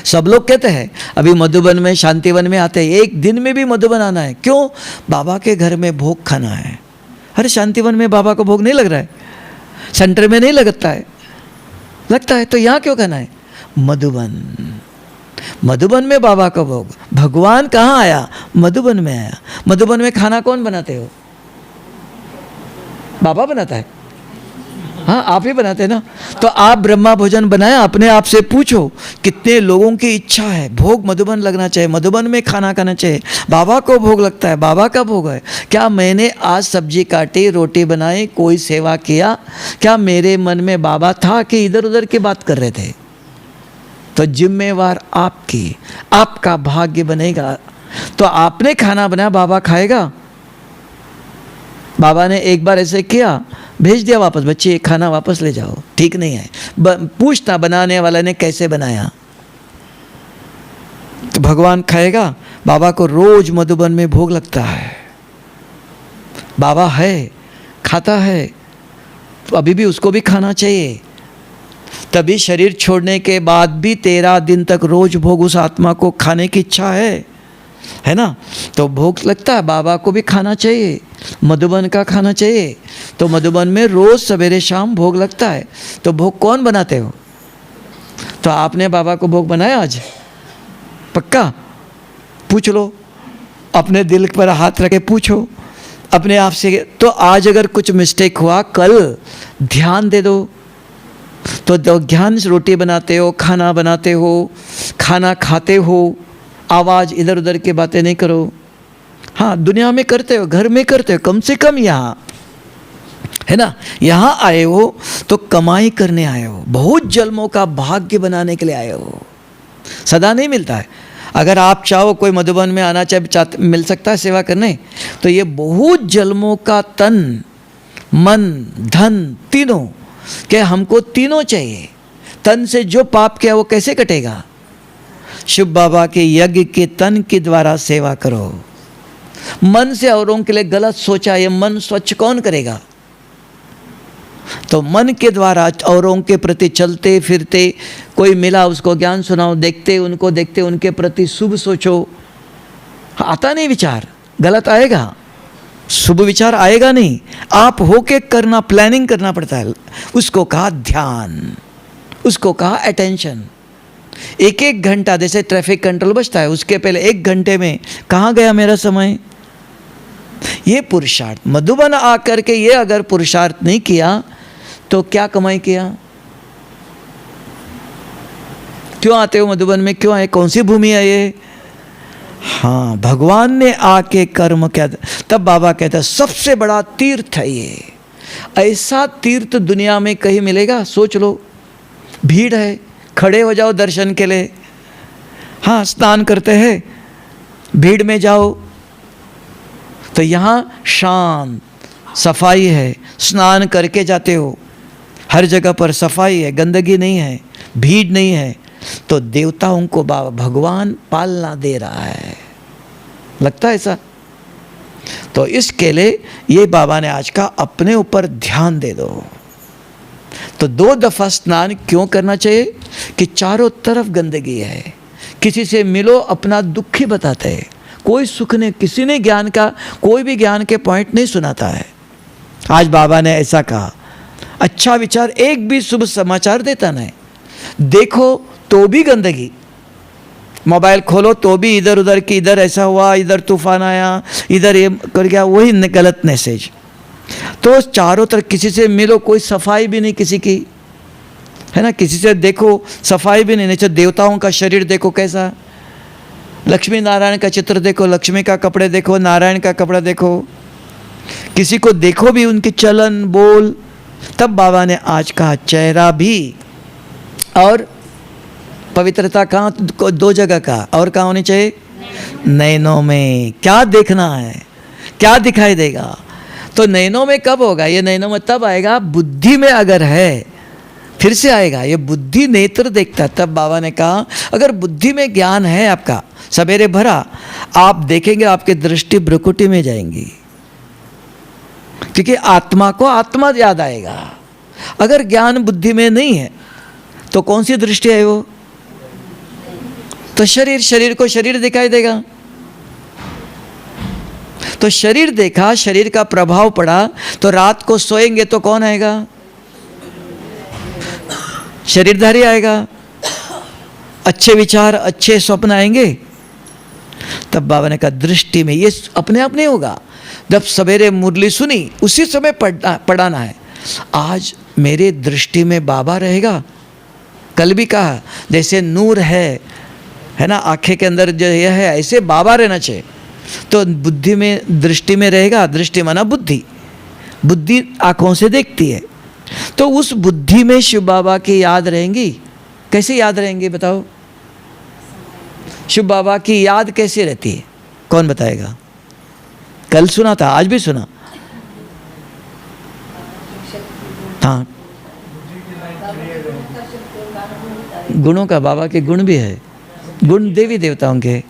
सब लोग कहते हैं अभी मधुबन में, शांतिवन में आते हैं, एक दिन में भी मधुबन आना है। क्यों? बाबा के घर में भोग खाना है। अरे शांतिवन में बाबा को भोग नहीं लग रहा है, सेंटर में नहीं लगता है, लगता है तो यहाँ क्यों खाना है? मधुबन, मधुबन में बाबा का भोग। भगवान कहाँ आया? मधुबन में आया। मधुबन में खाना कौन बनाते हो? बाबा बनाता है? हाँ, आप ही बनाते हैं ना। तो आप ब्रह्मा भोजन बनाया, अपने आप से पूछो कितने लोगों की इच्छा है भोग मधुबन लगना चाहिए, मधुबन में खाना खाना चाहिए, बाबा को भोग लगता है, बाबा का भोग है। क्या मैंने आज सब्जी काटी, रोटी बनाई, कोई सेवा किया? क्या मेरे मन में बाबा था कि इधर उधर की बात कर रहे थे? तो जिम्मेवार आपकी, आपका भाग्य बनेगा। तो आपने खाना बनाया, बाबा खाएगा? बाबा ने एक बार ऐसे किया, भेज दिया वापस, बच्चे ये खाना वापस ले जाओ, ठीक नहीं है। पूछता बनाने वाला ने कैसे बनाया, तो भगवान खाएगा? बाबा को रोज मधुबन में भोग लगता है, बाबा है, खाता है, तो अभी भी उसको भी खाना चाहिए। तभी शरीर छोड़ने के बाद भी 13 दिन तक रोज भोग उस आत्मा को खाने की इच्छा है ना? तो भोग लगता है, बाबा को भी खाना चाहिए, मधुबन का खाना चाहिए। तो मधुबन में रोज सवेरे शाम भोग लगता है। तो भोग कौन बनाते हो? तो आपने बाबा को भोग बनाया आज? पक्का? पूछ लो, अपने दिल पर हाथ रखे पूछो अपने आप से। तो आज अगर कुछ मिस्टेक हुआ, कल ध्यान दे दो। तो ध्यान से रोटी बनाते हो, खाना बनाते हो, खाना खाते हो, आवाज़ इधर उधर की बातें नहीं करो। हाँ, दुनिया में करते हो, घर में करते हो, कम से कम यहाँ, है ना, यहाँ आए हो तो कमाई करने आए हो, बहुत जन्मों का भाग्य बनाने के लिए आए हो। सदा नहीं मिलता है। अगर आप चाहो कोई मधुबन में आना चाहे, मिल सकता है सेवा करने, तो ये बहुत जन्मों का तन मन धन तीनों, कि हमको तीनों चाहिए। तन से जो पाप किया वो कैसे कटेगा? शिव बाबा के यज्ञ के तन के द्वारा सेवा करो। मन से औरों के लिए गलत सोचा, ये मन स्वच्छ कौन करेगा? तो मन के द्वारा औरों के प्रति चलते फिरते, कोई मिला उसको ज्ञान सुनाओ, देखते उनके प्रति शुभ सोचो। आता नहीं विचार, गलत आएगा, शुभ विचार आएगा नहीं। आप होके करना, प्लानिंग करना पड़ता है। उसको कहा ध्यान, उसको कहा अटेंशन। एक एक घंटा, जैसे ट्रैफिक कंट्रोल बचता है, उसके पहले 1 घंटे में कहाँ गया मेरा समय? ये पुरुषार्थ। मधुबन आकर के ये अगर पुरुषार्थ नहीं किया तो क्या कमाई किया? क्यों आते हो मधुबन में? क्यों आए? कौन सी भूमि है ये? हाँ, भगवान ने आके कर्म किया। तब बाबा कहता है सबसे बड़ा तीर्थ है ये। ऐसा तीर्थ दुनिया में कहीं मिलेगा? सोच लो, भीड़ है, खड़े हो जाओ दर्शन के लिए। हाँ, स्नान करते हैं, भीड़ में जाओ, तो यहाँ शांत सफाई है, स्नान करके जाते हो, हर जगह पर सफाई है, गंदगी नहीं है, भीड़ नहीं है, तो देवताओं को बाबा भगवान पालना दे रहा है, लगता है ऐसा? तो इसके लिए ये बाबा ने आज का अपने ऊपर ध्यान दे दो। तो 2 दफ़ा स्नान क्यों करना चाहिए? कि चारों तरफ गंदगी है, किसी से मिलो अपना दुख ही बताते हैं, कोई सुख नहीं, किसी ने ज्ञान का कोई भी ज्ञान के पॉइंट नहीं सुनाता है। आज बाबा ने ऐसा कहा, अच्छा विचार एक भी शुभ समाचार देता नहीं, देखो तो भी गंदगी, मोबाइल खोलो तो भी इधर उधर की, इधर ऐसा हुआ, इधर तूफान आया, इधर ये कर गया, वही गलत मैसेज। तो चारों तरफ किसी से मिलो, कोई सफाई भी नहीं किसी की, है ना, किसी से देखो सफाई भी नहीं। नीचे देवताओं का शरीर देखो कैसा, लक्ष्मी नारायण का चित्र देखो, लक्ष्मी का कपड़े देखो, नारायण का कपड़ा देखो, किसी को देखो भी उनकी चलन बोल। तब बाबा ने आज कहा चेहरा भी और पवित्रता कहाँ? 2 जगह का, और कहाँ होनी चाहिए? नैनों में। क्या देखना है, क्या दिखाई देगा? तो नैनों में कब होगा? ये नैनों में तब आएगा बुद्धि में अगर है, फिर से आएगा। ये बुद्धि नेत्र देखता है। तब बाबा ने कहा अगर बुद्धि में ज्ञान है आपका सवेरे भरा, आप देखेंगे आपकी दृष्टि भ्रुकुटी में जाएंगी, क्योंकि आत्मा को आत्मा याद आएगा। अगर ज्ञान बुद्धि में नहीं है तो कौन सी दृष्टि है वो? तो शरीर को शरीर दिखाई देगा। तो शरीर देखा, शरीर का प्रभाव पड़ा, तो रात को सोएंगे तो कौन आएगा? शरीरधारी आएगा। अच्छे विचार, अच्छे स्वप्न आएंगे। तब बाबा ने कहा दृष्टि में, ये अपने आप नहीं होगा। जब सवेरे मुरली सुनी उसी समय पढ़ाना है। आज मेरे दृष्टि में बाबा रहेगा। कल भी कहा जैसे नूर है ना, आंखें के अंदर जो यह है, ऐसे बाबा रहना चाहिए। तो बुद्धि में, दृष्टि में रहेगा। दृष्टि माना बुद्धि, बुद्धि आंखों से देखती है, तो उस बुद्धि में शिव बाबा की याद रहेंगी। कैसे याद रहेंगी बताओ? शिव बाबा की याद कैसे रहती है, कौन बताएगा? कल सुना था, आज भी सुना। हाँ, गुणों का, बाबा के गुण भी है, गुण देवी देवताओं के।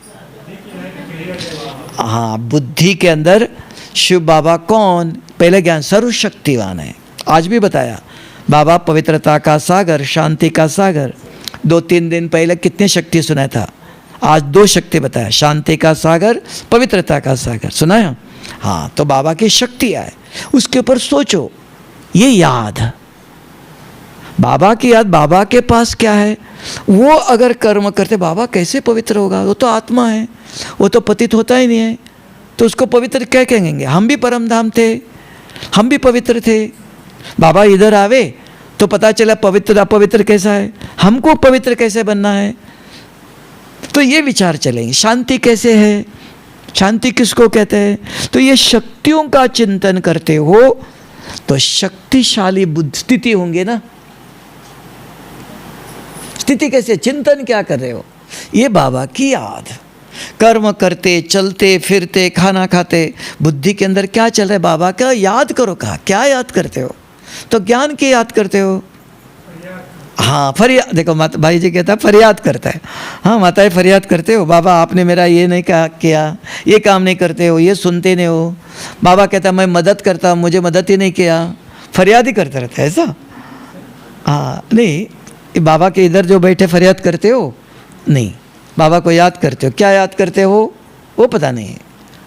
हाँ, बुद्धि के अंदर शिव बाबा कौन? पहले ज्ञान सर्वशक्तिवान है। आज भी बताया बाबा पवित्रता का सागर, शांति का सागर। 2-3 दिन पहले कितनी शक्ति सुनाया था, आज 2 शक्ति बताया, शांति का सागर, पवित्रता का सागर सुनाया। हाँ, तो बाबा की शक्ति है, उसके ऊपर सोचो। ये याद, बाबा की याद, बाबा के पास क्या है? वो अगर कर्म करते, बाबा कैसे पवित्र होगा? वो तो आत्मा है, वो तो पतित होता ही नहीं है, तो उसको पवित्र क्या कहेंगे? हम भी परम धाम थे, हम भी पवित्र थे। बाबा इधर आवे तो पता चला पवित्र अपवित्र कैसा है, हमको पवित्र कैसे बनना है। तो ये विचार चलेंगे। शांति कैसे है, शांति किसको कहते हैं? तो ये शक्तियों का चिंतन करते हो तो शक्तिशाली बुद्ध स्थिति होंगे ना। स्थिति कैसे, चिंतन क्या कर रहे हो? ये बाबा की याद। कर्म करते, चलते फिरते, खाना खाते, बुद्धि के अंदर क्या चल रहा है? बाबा का याद करो। कहा क्या याद करते हो? तो ज्ञान की याद करते हो। हाँ, फरियाद। देखो माता भाई जी कहता है फरियाद करता है। हाँ, माताएं फरियाद करते हो, बाबा आपने मेरा ये नहीं किया, ये काम नहीं करते हो, ये सुनते नहीं हो। बाबा कहता मैं मदद करता, मुझे मदद ही नहीं किया। फरियाद ही करते रहता है ऐसा। हाँ, नहीं, बाबा के इधर जो बैठे फरियाद करते हो नहीं, बाबा को याद करते हो। क्या याद करते हो वो पता नहीं है।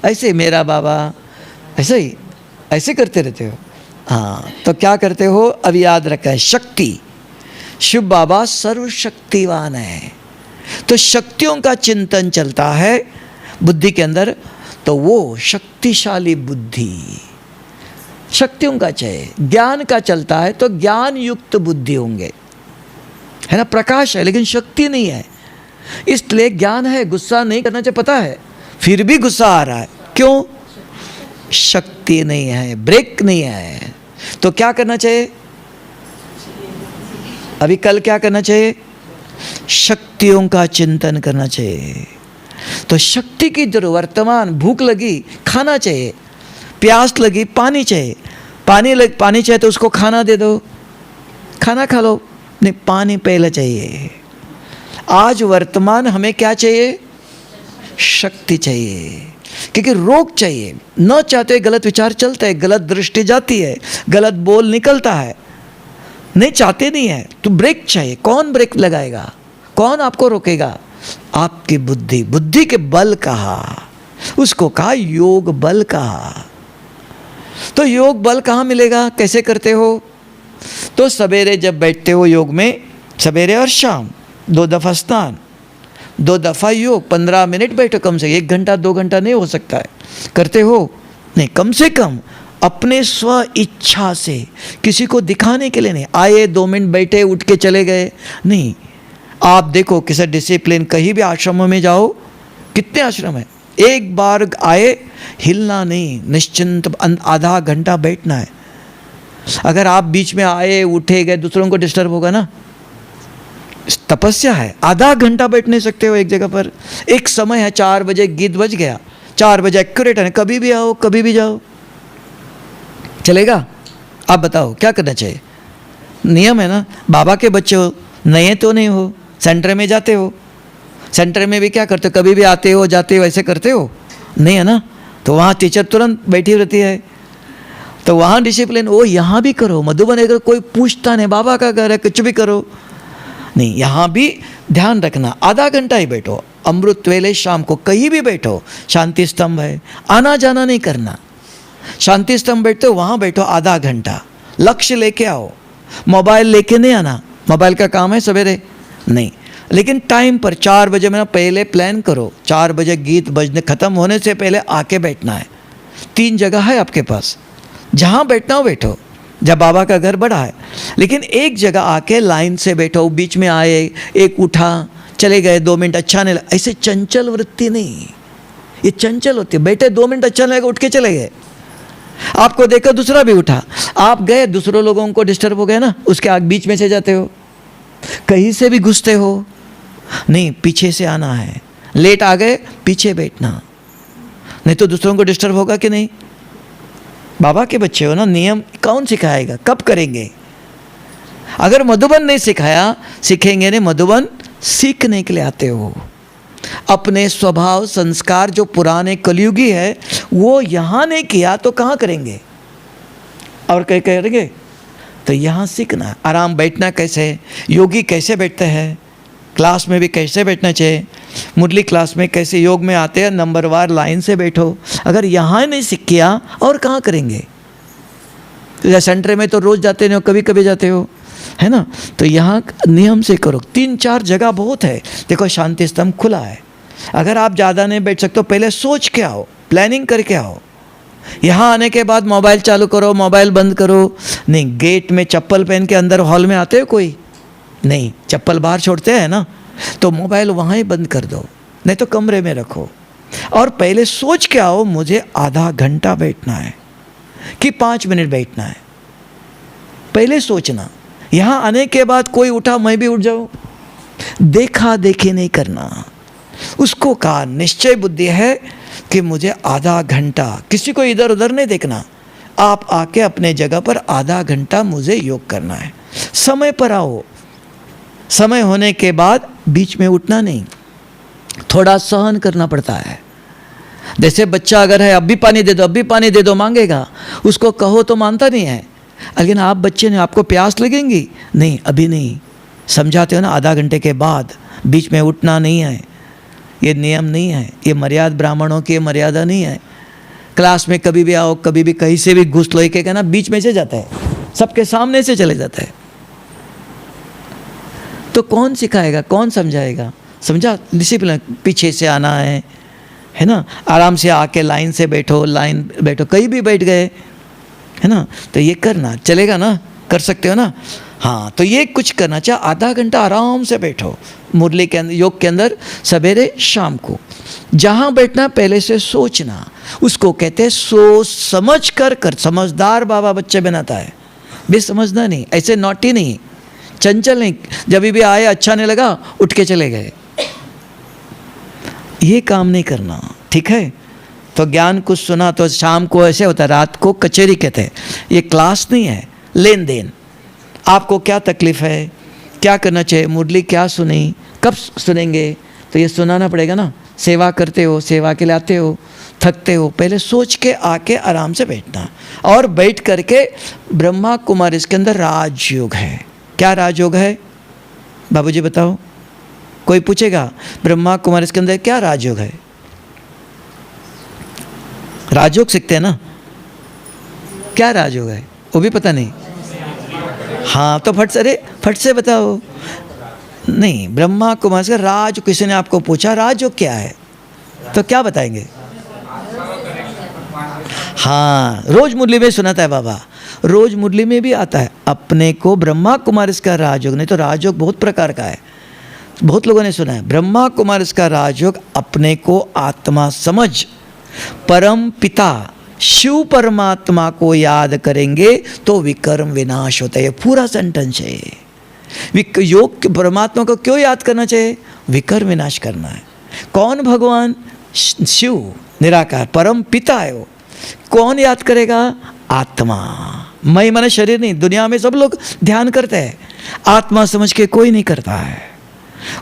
ऐसे मेरा बाबा, ऐसे ही ऐसे करते रहते हो। हाँ, तो क्या करते हो? अब याद रखा है शक्ति। शिव बाबा सर्वशक्तिवान है, तो शक्तियों का चिंतन चलता है बुद्धि के अंदर, तो वो शक्तिशाली बुद्धि, शक्तियों का चाहिए। ज्ञान का चलता है तो ज्ञान युक्त बुद्धि होंगे, है ना। प्रकाश है लेकिन शक्ति नहीं है, इसलिए ज्ञान है, गुस्सा नहीं करना चाहिए, पता है, फिर भी गुस्सा आ रहा है। क्यों? शक्ति नहीं है, ब्रेक नहीं है। तो क्या करना चाहिए? अभी कल क्या करना चाहिए? शक्तियों का चिंतन करना चाहिए। तो शक्ति की जरूरत, वर्तमान भूख लगी खाना चाहिए, प्यास लगी पानी चाहिए, पानी चाहिए तो उसको खाना दे दो, खाना खा लो, नहीं पानी पहले चाहिए। आज वर्तमान हमें क्या चाहिए? शक्ति चाहिए, क्योंकि रोग चाहिए। न चाहते गलत विचार चलते हैं, गलत दृष्टि जाती है, गलत बोल निकलता है, नहीं चाहते नहीं है तो ब्रेक चाहिए। कौन ब्रेक लगाएगा? कौन आपको रोकेगा? आपकी बुद्धि। बुद्धि के बल कहा, उसको कहा योग बल कहा। तो योग बल कहाँ मिलेगा? कैसे करते हो? तो सवेरे जब बैठते हो योग में, सवेरे और शाम 2 दफ़ा स्नान, 2 दफ़ा योग, 15 मिनट बैठो, कम से 1 घंटा 2 घंटा नहीं हो सकता है, करते हो नहीं, कम से कम अपने स्व इच्छा से, किसी को दिखाने के लिए नहीं। आए 2 मिनट बैठे उठ के चले गए नहीं। आप देखो किसी डिसिप्लिन, कहीं भी आश्रमों में जाओ, कितने आश्रम है, एक बार आए हिलना नहीं, निश्चिंत आधा घंटा बैठना है। अगर आप बीच में आए उठे गए, दूसरों को डिस्टर्ब होगा ना। तपस्या है, आधा घंटा बैठ नहीं सकते हो एक जगह पर। एक समय है, 4 बजे गीत बज गया, 4 बजे एक्यूरेट है, कभी भी आओ कभी भी जाओ, चलेगा? आप बताओ क्या करना चाहिए? नियम है ना। बाबा के बच्चे हो, नए तो नहीं हो, सेंटर में जाते हो, सेंटर में भी क्या करते हो? कभी भी आते हो जाते हो, ऐसे करते हो नहीं है ना। तो वहाँ टीचर तुरंत बैठी रहती है, तो वहाँ डिसिप्लिन। वो यहाँ भी करो, मधुबन अगर कोई पूछता नहीं, बाबा का घर है, कुछ भी करो नहीं, यहाँ भी ध्यान रखना। आधा घंटा ही बैठो, अमृत वेले शाम को कहीं भी बैठो, शांति स्तंभ है, आना जाना नहीं करना। शांति स्तंभ बैठते हो, वहाँ बैठो आधा घंटा, लक्ष्य लेके आओ, मोबाइल लेके नहीं आना। मोबाइल का काम है सवेरे नहीं, लेकिन टाइम पर 4 बजे में पहले प्लान करो, 4 बजे गीत बजने ख़त्म होने से पहले आके बैठना है। 3 जगह है आपके पास, जहाँ बैठना हो बैठो, जब बाबा का घर बड़ा है, लेकिन एक जगह आके लाइन से बैठो। बीच में आए, एक उठा चले गए, 2 मिनट अच्छा नहीं लगा, ऐसे चंचल वृत्ति नहीं, ये चंचल होती है। बैठे 2 मिनट अच्छा नहीं लगा, उठ के चले गए, आपको देखा दूसरा भी उठा, आप गए, दूसरों लोगों को डिस्टर्ब हो गया ना, उसके आगे बीच में से जाते हो, कहीं से भी घुसते हो नहीं, पीछे से आना है। लेट आ गए, पीछे बैठना, नहीं तो दूसरों को डिस्टर्ब होगा कि नहीं। बाबा के बच्चे हो ना, नियम कौन सिखाएगा, कब करेंगे? अगर मधुबन नहीं सिखाया, सीखेंगे नहीं। मधुबन सीखने के लिए आते हो, अपने स्वभाव संस्कार जो पुराने कलयुगी है वो यहाँ नहीं किया तो कहाँ करेंगे? और कहीं करेंगे? तो यहाँ सीखना। आराम बैठना कैसे, योगी कैसे बैठते हैं, क्लास में भी कैसे बैठना चाहिए, मुरली क्लास में कैसे योग में आते हैं, नंबरवार लाइन से बैठो। अगर यहाँ नहीं सीख किया और कहाँ करेंगे? तो सेंटर में तो रोज़ जाते नहीं हो, कभी कभी जाते हो, है ना। तो यहाँ नियम से करो। 3-4 जगह बहुत है। देखो शांति स्तंभ खुला है, अगर आप ज़्यादा नहीं बैठ सकते हो पहले सोच के आओ, प्लानिंग करके आओ। यहाँ आने के बाद मोबाइल चालू करो, मोबाइल बंद करो नहीं। गेट में चप्पल पहन के अंदर हॉल में आते हो कोई नहीं, चप्पल बाहर छोड़ते हैं ना, तो मोबाइल वहाँ ही बंद कर दो, नहीं तो कमरे में रखो। और पहले सोच के आओ, मुझे आधा घंटा बैठना है कि 5 मिनट बैठना है, पहले सोचना। यहाँ आने के बाद कोई उठा मैं भी उठ जाऊँ, देखा देखी नहीं करना। उसको कहा निश्चय बुद्धि है कि मुझे आधा घंटा, किसी को इधर उधर नहीं देखना, आप आके अपने जगह पर आधा घंटा मुझे योग करना है। समय पर आओ, समय होने के बाद बीच में उठना नहीं, थोड़ा सहन करना पड़ता है। जैसे बच्चा अगर है, अब भी पानी दे दो, अब भी पानी दे दो मांगेगा, उसको कहो तो मानता नहीं है। लेकिन आप बच्चे ने, आपको प्यास लगेंगी नहीं, अभी नहीं, समझाते हो ना, आधा घंटे के बाद बीच में उठना नहीं है। ये नियम नहीं है, ये मर्यादा ब्राह्मणों की मर्यादा नहीं है। क्लास में कभी भी आओ, कभी भी कहीं से भी घुस लो, एक ना बीच में से जाता है, सबके सामने से चले जाता है। तो कौन सिखाएगा, कौन समझाएगा? समझा? डिसिप्लिन, पीछे से आना है ना। आराम से आके लाइन से बैठो, लाइन बैठो, कहीं भी बैठ गए, है ना। तो ये करना चलेगा ना, कर सकते हो ना। हाँ, तो ये कुछ करना चाहिए। आधा घंटा आराम से बैठो, मुरली के अंदर, योग के अंदर सवेरे शाम को जहाँ बैठना पहले से सोचना, उसको कहते हैं सोच समझ कर। समझदार बाबा बच्चे बनाता है, बेसमझना नहीं, ऐसे नॉटी नहीं, चंचल नहीं, जब भी आए अच्छा नहीं लगा उठ के चले गए, ये काम नहीं करना, ठीक है। तो ज्ञान कुछ सुना तो शाम को ऐसे होता है, रात को कचेरी कहते हैं। ये क्लास नहीं है, लेन देन। आपको क्या तकलीफ़ है, क्या करना चाहिए, मुरली क्या सुनी, कब सुनेंगे, तो ये सुनाना पड़ेगा ना। सेवा करते हो, सेवा के लिए आते हो, थकते हो, पहले सोच के आके आराम से बैठना। और बैठ करके ब्रह्मा कुमारी इसके अंदर राजयोग है। क्या राजयोग है बाबूजी बताओ? कोई पूछेगा ब्रह्मा कुमारी इसके अंदर क्या राजयोग है? राजयोग सीखते हैं ना, क्या राजयोग है वो भी पता नहीं। हाँ तो फट से बताओ। नहीं, ब्रह्मा कुमारी का राज, किसी ने आपको पूछा राजयोग क्या है तो क्या बताएंगे? हाँ, रोज मुरली में सुनाता है बाबा, रोज मुरली में भी आता है अपने को ब्रह्मा कुमारी का राजयोग। नहीं तो राजयोग बहुत प्रकार का है, बहुत लोगों ने सुना है। ब्रह्मा कुमारी का राजयोग अपने को आत्मा समझ परम पिता शिव परमात्मा को याद करेंगे तो विकर्म विनाश होता है। ये पूरा सेंटेंस है। योग परमात्मा को क्यों याद करना चाहिए? विकर्म विनाश करना है। कौन भगवान? शिव निराकार परम पिता है वो। कौन याद करेगा? आत्मा। मैं माने शरीर नहीं, दुनिया में सब लोग ध्यान करते हैं, आत्मा समझ के कोई नहीं करता है।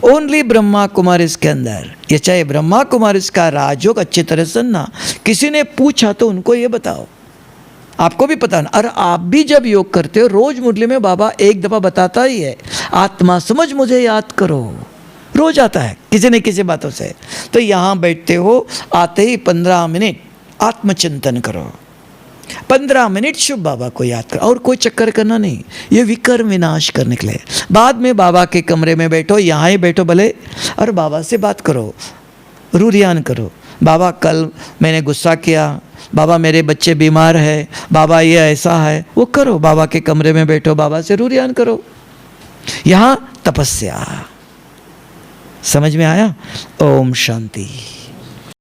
ओनली ब्रह्मा कुमारी इसके अंदर। ये चाहे ब्रह्मा कुमारी इसका राजयोग अच्छी तरह सुनना। किसी ने पूछा तो उनको ये बताओ, आपको भी पता ना। और आप भी जब योग करते हो, रोज मुरली में बाबा एक दफ़ा बताता ही है, आत्मा समझ मुझे याद करो। रोज आता है किसी न किसी बातों से। तो यहाँ बैठते हो, आते ही 15 मिनट आत्मचिंतन करो, 15 मिनट शुभ बाबा को याद करो। और कोई चक्कर करना नहीं, ये विकर्म विनाश करने के लिए। बाद में बाबा के कमरे में बैठो, यहाँ ही बैठो भले, और बाबा से बात करो, रूरियान करो। बाबा कल मैंने गुस्सा किया, बाबा मेरे बच्चे बीमार है, बाबा ये ऐसा है, वो करो। बाबा के कमरे में बैठो, बाबा से रूरियान करो। यहाँ तपस्या। समझ में आया? ओम शांति।